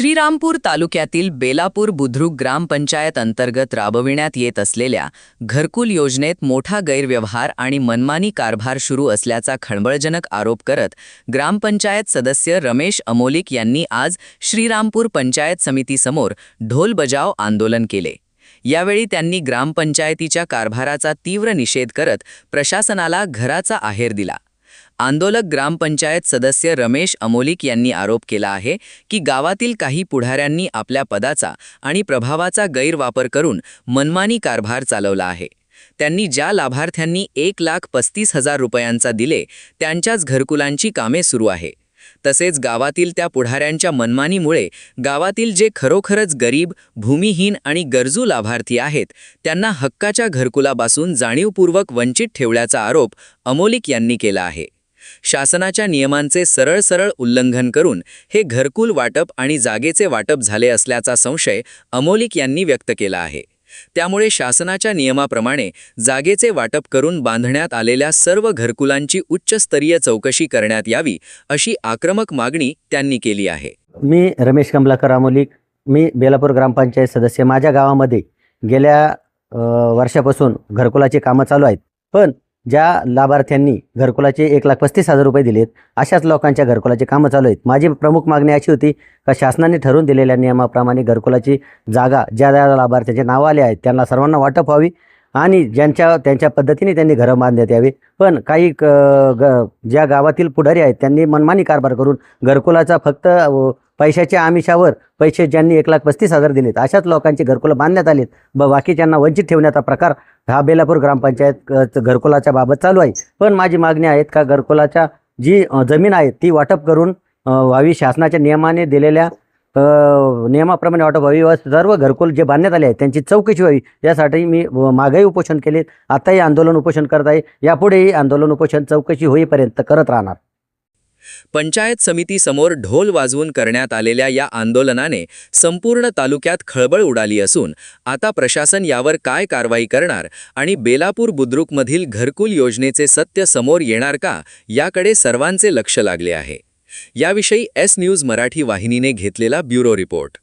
श्रीरामपूर तालुक्यातील बेलापूर बुद्रुक ग्रामपंचायत अंतर्गत राबविण्यात येत असलेल्या घरकुल योजनेत मोठा गैरव्यवहार आणि मनमानी कारभार सुरू असल्याचा खळबळजनक आरोप करत ग्रामपंचायत सदस्य रमेश अमोलिक यांनी आज श्रीरामपूर पंचायत समितीसमोर ढोल बजाव आंदोलन केले। यावेळी त्यांनी ग्रामपंचायतीच्या कारभाराचा तीव्र निषेध करत प्रशासनाला घराचा आहेर दिला। आंदोलक ग्रामपंचायत सदस्य रमेश अमोलिक यांनी आरोप केला आहे की गावातील काही पुढाऱ्यांनी आपल्या पदाचा आणि प्रभावाचा गैरवापर करून मनमानी कारभार चालवला आहे। त्यांनी ज्या लाभार्थ्यांनी 1,35,000 रुपयांचा दिले त्यांच्याच घरकुलांची कामे सुरू आहे। तसेच गावातील त्या पुढाऱ्यांच्या मनमानीमुळे गावातील जे खरोखरच गरीब, भूमिहीन आणि गरजू लाभार्थी आहेत त्यांना हक्काच्या घरकुलापासून जाणीवपूर्वक वंचित ठेवल्याचा आरोप अमोलिक यांनी केला आहे। शासनाच्या नियमांचे सरळ उल्लंघन करून हे घरकुल वाटप आणि जागेचे वाटप झाले असल्याचा संशय अमोलिक यांनी व्यक्त केला आहे। त्यामुळे शासनाच्या नियमाप्रमाणे जागेचे वाटप करून बांधण्यात आलेल्या सर्व घरकुलांची उच्चस्तरीय चौकशी करण्यात यावी अशी आक्रमक मागणी त्यांनी केली आहे। मी रमेश कमलाकर अमोलिक, मी बेलापूर ग्रामपंचायत सदस्य। माझ्या गावामध्ये गेल्या वर्षापासून घरकुलाची कामं चालू आहेत, पण ज्या लाभार्थ्यांनी घरकुलाचे 1,35,000 रुपये दिलेत अशाच लोकांच्या घरकुलाची कामं चालू आहेत। माझी प्रमुख मागणी अशी होती का शासनाने ठरवून दिलेल्या नियमाप्रमाणे घरकुलाची जागा ज्या लाभार्थ्यांचे नाव आले आहेत त्यांना सर्वांना वाटप व्हावी आणि त्यांच्या पद्धतीने त्यांनी घरं बांधण्यात यावी। पण काही ज्या गावातील पुढारी आहेत त्यांनी मनमानी कारभार करून घरकुलाचा फक्त पैशाच्या आमिषावर पैसे ज्यांनी 1,35,000 दिलेत अशाच लोकांची घरकुलं बांधण्यात आलीत, बाकीच्यांना वंचित ठेवण्याचा प्रकार हा बेलापूर ग्रामपंचायत घरकुलाच्या बाबत चालू आहे। पण माझी मागणी आहे का घरकुलाच्या जी जमीन आहे ती वाटप करून व्हावी, शासनाच्या नियमाने दिलेल्या नियमाप्रमाणे वाटप व्हावी व सर्व घरकुल जे बांधण्यात आले आहेत त्यांची चौकशी व्हावी। यासाठी मी मागेही उपोषण केले, आताही आंदोलन उपोषण करत आहे, यापुढेही आंदोलन उपोषण चौकशी होईपर्यंत करत राहणार। पंचायत समितीसमोर ढोल वाजवून करण्यात आलेल्या या आंदोलनाने संपूर्ण तालुक्यात खळबळ उडाली असून आता प्रशासन यावर काय कारवाई करणार आणि बेलापूर बुद्रुकमधील घरकुल योजनेचे सत्य समोर येणार का याकडे सर्वांचे लक्ष लागले आहे। याविषयी एस न्यूज मराठी वाहिनीने घेतलेला ब्युरो रिपोर्ट।